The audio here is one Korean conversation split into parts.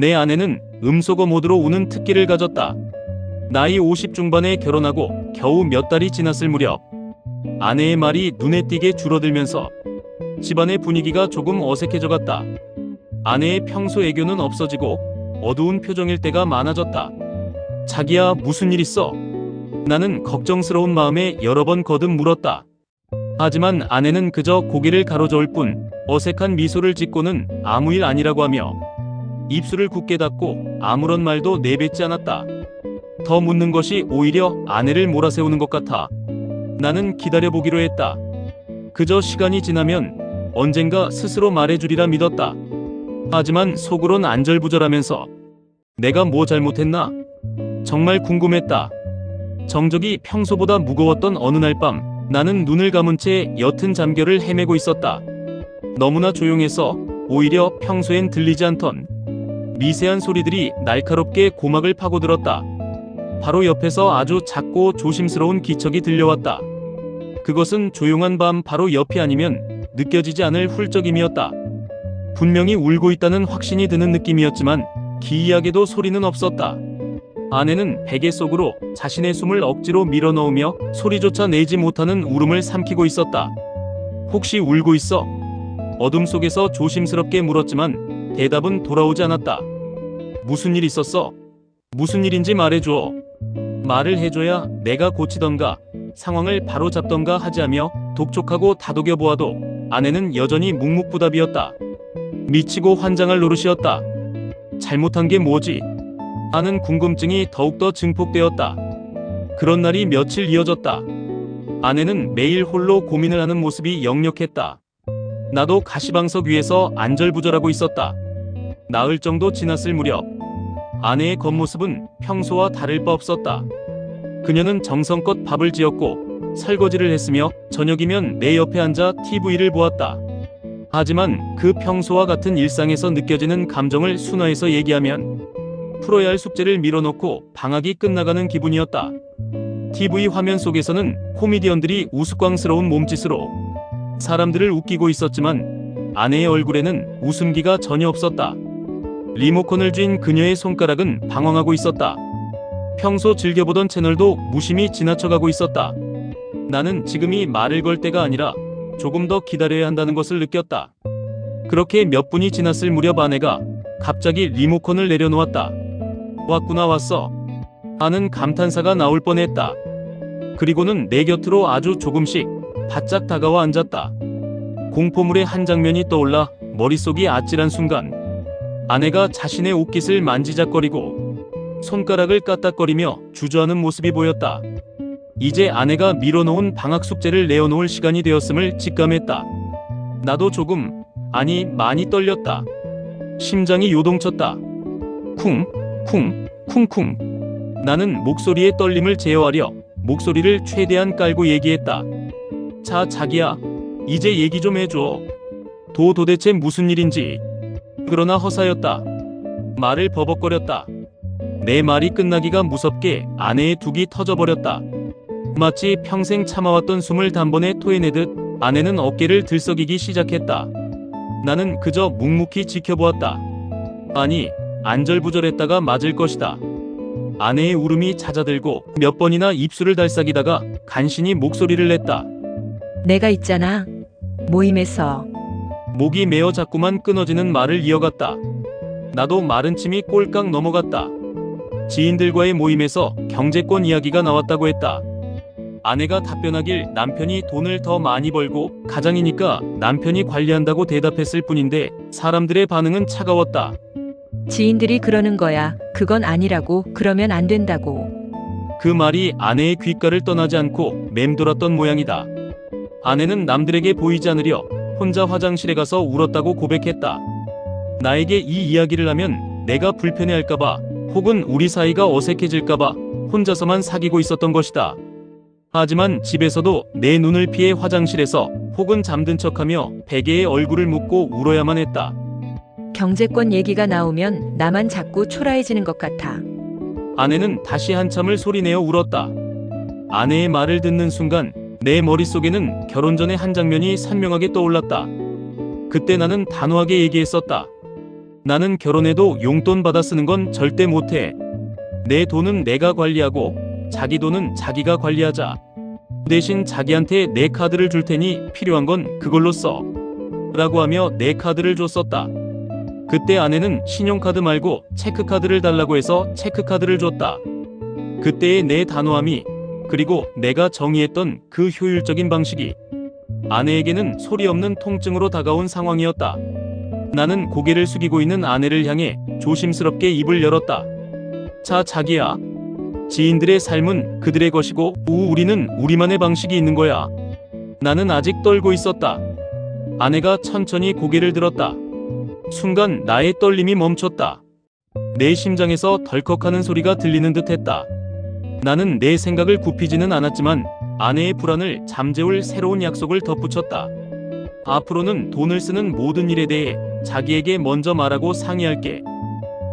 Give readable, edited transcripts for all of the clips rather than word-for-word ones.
내 아내는 음소거 모드로 우는 특기를 가졌다. 나이 50 중반에 결혼하고 겨우 몇 달이 지났을 무렵 아내의 말이 눈에 띄게 줄어들면서 집안의 분위기가 조금 어색해져 갔다. 아내의 평소 애교는 없어지고 어두운 표정일 때가 많아졌다. 자기야, 무슨 일 있어? 나는 걱정스러운 마음에 여러 번 거듭 물었다. 하지만 아내는 그저 고개를 가로저을 뿐 어색한 미소를 짓고는 아무 일 아니라고 하며 입술을 굳게 닫고 아무런 말도 내뱉지 않았다. 더 묻는 것이 오히려 아내를 몰아세우는 것 같아 나는 기다려보기로 했다. 그저 시간이 지나면 언젠가 스스로 말해주리라 믿었다. 하지만 속으론 안절부절하면서 내가 뭐 잘못했나? 정말 궁금했다. 정적이 평소보다 무거웠던 어느 날 밤 나는 눈을 감은 채 옅은 잠결을 헤매고 있었다. 너무나 조용해서 오히려 평소엔 들리지 않던 미세한 소리들이 날카롭게 고막을 파고들었다. 바로 옆에서 아주 작고 조심스러운 기척이 들려왔다. 그것은 조용한 밤 바로 옆이 아니면 느껴지지 않을 훌쩍임이었다. 분명히 울고 있다는 확신이 드는 느낌이었지만 기이하게도 소리는 없었다. 아내는 베개 속으로 자신의 숨을 억지로 밀어넣으며 소리조차 내지 못하는 울음을 삼키고 있었다. 혹시 울고 있어? 어둠 속에서 조심스럽게 물었지만 대답은 돌아오지 않았다. 무슨 일 있었어? 무슨 일인지 말해줘. 말을 해줘야 내가 고치던가 상황을 바로잡던가 하지 하며 독촉하고 다독여 보아도 아내는 여전히 묵묵부답이었다. 미치고 환장할 노릇이었다. 잘못한 게 뭐지? 하는 궁금증이 더욱더 증폭되었다. 그런 날이 며칠 이어졌다. 아내는 매일 홀로 고민을 하는 모습이 역력했다. 나도 가시방석 위에서 안절부절하고 있었다. 나흘 정도 지났을 무렵 아내의 겉모습은 평소와 다를 바 없었다. 그녀는 정성껏 밥을 지었고 설거지를 했으며 저녁이면 내 옆에 앉아 TV를 보았다. 하지만 그 평소와 같은 일상에서 느껴지는 감정을 순화해서 얘기하면 풀어야 할 숙제를 밀어놓고 방학이 끝나가는 기분이었다. TV 화면 속에서는 코미디언들이 우스꽝스러운 몸짓으로 사람들을 웃기고 있었지만 아내의 얼굴에는 웃음기가 전혀 없었다. 리모컨을 쥔 그녀의 손가락은 방황하고 있었다. 평소 즐겨보던 채널도 무심히 지나쳐가고 있었다. 나는 지금이 말을 걸 때가 아니라 조금 더 기다려야 한다는 것을 느꼈다. 그렇게 몇 분이 지났을 무렵 아내가 갑자기 리모컨을 내려놓았다. 왔구나, 왔어 하는 감탄사가 나올 뻔했다. 그리고는 내 곁으로 아주 조금씩 바짝 다가와 앉았다. 공포물의 한 장면이 떠올라 머릿속이 아찔한 순간 아내가 자신의 옷깃을 만지작거리고 손가락을 까딱거리며 주저하는 모습이 보였다. 이제 아내가 밀어놓은 방학 숙제를 내어놓을 시간이 되었음을 직감했다. 나도 조금, 아니 많이 떨렸다. 심장이 요동쳤다. 쿵, 쿵, 쿵쿵. 나는 목소리의 떨림을 제어하려 목소리를 최대한 깔고 얘기했다. 자, 자기야, 이제 얘기 좀 해줘. 도대체 무슨 일인지. 그러나 허사였다. 말을 버벅거렸다. 내 말이 끝나기가 무섭게 아내의 둑이 터져버렸다. 마치 평생 참아왔던 숨을 단번에 토해내듯 아내는 어깨를 들썩이기 시작했다. 나는 그저 묵묵히 지켜보았다. 아니, 안절부절했다가 맞을 것이다. 아내의 울음이 잦아들고 몇 번이나 입술을 달싹이다가 간신히 목소리를 냈다. 내가 있잖아. 모임에서. 목이 메어 자꾸만 끊어지는 말을 이어갔다. 나도 마른 침이 꼴깍 넘어갔다. 지인들과의 모임에서 경제권 이야기가 나왔다고 했다. 아내가 답변하길 남편이 돈을 더 많이 벌고 가장이니까 남편이 관리한다고 대답했을 뿐인데 사람들의 반응은 차가웠다. 지인들이 그러는 거야. 그건 아니라고. 그러면 안 된다고. 그 말이 아내의 귓가를 떠나지 않고 맴돌았던 모양이다. 아내는 남들에게 보이지 않으려 혼자 화장실에 가서 울었다고 고백했다. 나에게 이 이야기를 하면 내가 불편해할까봐 혹은 우리 사이가 어색해질까봐 혼자서만 사귀고 있었던 것이다. 하지만 집에서도 내 눈을 피해 화장실에서 혹은 잠든 척하며 베개에 얼굴을 묻고 울어야만 했다. 경제권 얘기가 나오면 나만 자꾸 초라해지는 것 같아. 아내는 다시 한참을 소리내어 울었다. 아내의 말을 듣는 순간 내 머릿속에는 결혼 전의 한 장면이 선명하게 떠올랐다. 그때 나는 단호하게 얘기했었다. 나는 결혼해도 용돈 받아 쓰는 건 절대 못해. 내 돈은 내가 관리하고 자기 돈은 자기가 관리하자. 대신 자기한테 내 카드를 줄 테니 필요한 건 그걸로 써. 라고 하며 내 카드를 줬었다. 그때 아내는 신용카드 말고 체크카드를 달라고 해서 체크카드를 줬다. 그때의 내 단호함이, 그리고 내가 정의했던 그 효율적인 방식이 아내에게는 소리 없는 통증으로 다가온 상황이었다. 나는 고개를 숙이고 있는 아내를 향해 조심스럽게 입을 열었다. 자, 자기야. 지인들의 삶은 그들의 것이고 우리는 우리만의 방식이 있는 거야. 나는 아직 떨고 있었다. 아내가 천천히 고개를 들었다. 순간 나의 떨림이 멈췄다. 내 심장에서 덜컥하는 소리가 들리는 듯 했다. 나는 내 생각을 굽히지는 않았지만 아내의 불안을 잠재울 새로운 약속을 덧붙였다. 앞으로는 돈을 쓰는 모든 일에 대해 자기에게 먼저 말하고 상의할게.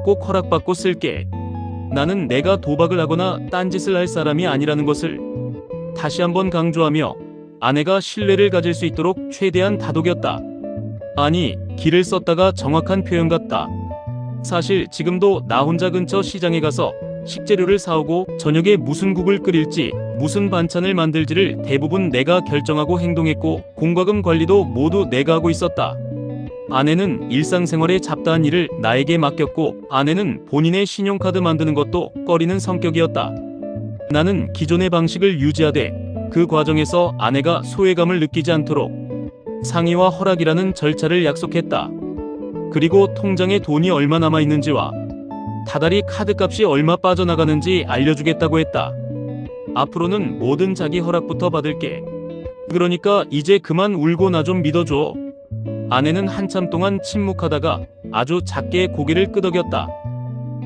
꼭 허락받고 쓸게. 나는 내가 도박을 하거나 딴짓을 할 사람이 아니라는 것을 다시 한번 강조하며 아내가 신뢰를 가질 수 있도록 최대한 다독였다. 아니, 길을 썼다가 정확한 표현 같다. 사실 지금도 나 혼자 근처 시장에 가서 식재료를 사오고 저녁에 무슨 국을 끓일지 무슨 반찬을 만들지를 대부분 내가 결정하고 행동했고 공과금 관리도 모두 내가 하고 있었다. 아내는 일상생활의 잡다한 일을 나에게 맡겼고 아내는 본인의 신용카드 만드는 것도 꺼리는 성격이었다. 나는 기존의 방식을 유지하되 그 과정에서 아내가 소외감을 느끼지 않도록 상의와 허락이라는 절차를 약속했다. 그리고 통장에 돈이 얼마 남아 있는지와 다달이 카드값이 얼마 빠져나가는지 알려주겠다고 했다. 앞으로는 뭐든 자기 허락부터 받을게. 그러니까 이제 그만 울고 나 좀 믿어줘. 아내는 한참 동안 침묵하다가 아주 작게 고개를 끄덕였다.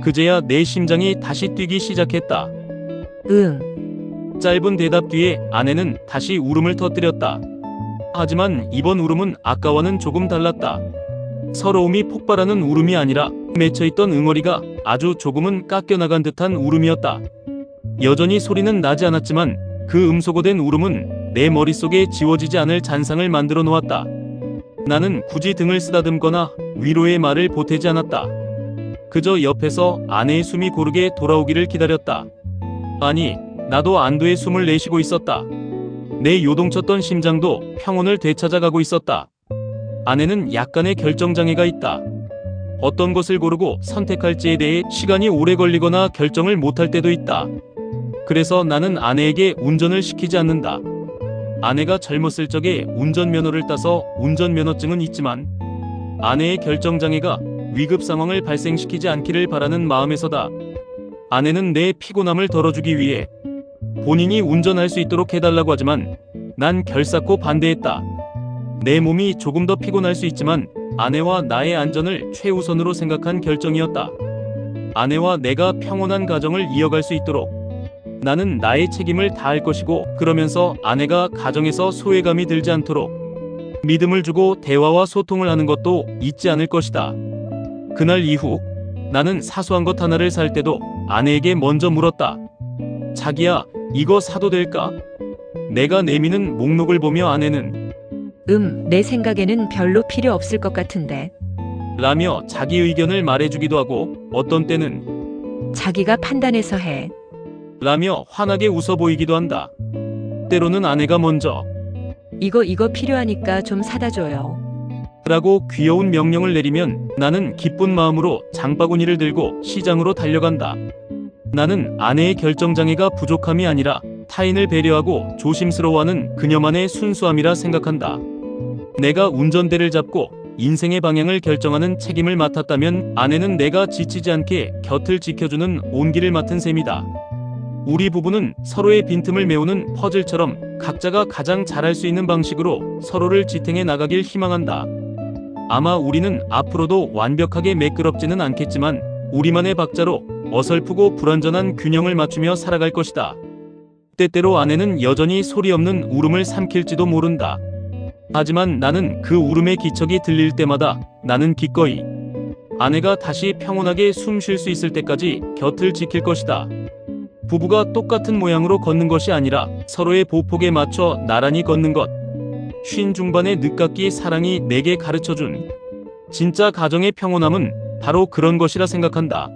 그제야 내 심장이 다시 뛰기 시작했다. 응. 짧은 대답 뒤에 아내는 다시 울음을 터뜨렸다. 하지만 이번 울음은 아까와는 조금 달랐다. 서러움이 폭발하는 울음이 아니라 맺혀있던 응어리가 아주 조금은 깎여나간 듯한 울음이었다. 여전히 소리는 나지 않았지만 그 음소거된 울음은 내 머릿속에 지워지지 않을 잔상을 만들어 놓았다. 나는 굳이 등을 쓰다듬거나 위로의 말을 보태지 않았다. 그저 옆에서 아내의 숨이 고르게 돌아오기를 기다렸다. 아니, 나도 안도의 숨을 내쉬고 있었다. 내 요동쳤던 심장도 평온을 되찾아가고 있었다. 아내는 약간의 결정장애가 있다. 어떤 것을 고르고 선택할지에 대해 시간이 오래 걸리거나 결정을 못할 때도 있다. 그래서 나는 아내에게 운전을 시키지 않는다. 아내가 젊었을 적에 운전면허를 따서 운전면허증은 있지만 아내의 결정장애가 위급 상황을 발생시키지 않기를 바라는 마음에서다. 아내는 내 피곤함을 덜어주기 위해 본인이 운전할 수 있도록 해달라고 하지만 난 결사코 반대했다. 내 몸이 조금 더 피곤할 수 있지만 아내와 나의 안전을 최우선으로 생각한 결정이었다. 아내와 내가 평온한 가정을 이어갈 수 있도록 나는 나의 책임을 다할 것이고, 그러면서 아내가 가정에서 소외감이 들지 않도록 믿음을 주고 대화와 소통을 하는 것도 잊지 않을 것이다. 그날 이후 나는 사소한 것 하나를 살 때도 아내에게 먼저 물었다. 자기야, 이거 사도 될까? 내가 내미는 목록을 보며 아내는 내 생각에는 별로 필요 없을 것 같은데. 라며 자기 의견을 말해주기도 하고 어떤 때는 자기가 판단해서 해. 라며 환하게 웃어 보이기도 한다. 때로는 아내가 먼저 이거 필요하니까 좀 사다 줘요. 라고 귀여운 명령을 내리면 나는 기쁜 마음으로 장바구니를 들고 시장으로 달려간다. 나는 아내의 결정장애가 부족함이 아니라 타인을 배려하고 조심스러워하는 그녀만의 순수함이라 생각한다. 내가 운전대를 잡고 인생의 방향을 결정하는 책임을 맡았다면 아내는 내가 지치지 않게 곁을 지켜주는 온기를 맡은 셈이다. 우리 부부는 서로의 빈틈을 메우는 퍼즐처럼 각자가 가장 잘할 수 있는 방식으로 서로를 지탱해 나가길 희망한다. 아마 우리는 앞으로도 완벽하게 매끄럽지는 않겠지만 우리만의 박자로 어설프고 불완전한 균형을 맞추며 살아갈 것이다. 때때로 아내는 여전히 소리 없는 울음을 삼킬지도 모른다. 하지만 나는 그 울음의 기척이 들릴 때마다 나는 기꺼이 아내가 다시 평온하게 숨 쉴 수 있을 때까지 곁을 지킬 것이다. 부부가 똑같은 모양으로 걷는 것이 아니라 서로의 보폭에 맞춰 나란히 걷는 것. 쉰 중반의 늦깎이 사랑이 내게 가르쳐준 진짜 가정의 평온함은 바로 그런 것이라 생각한다.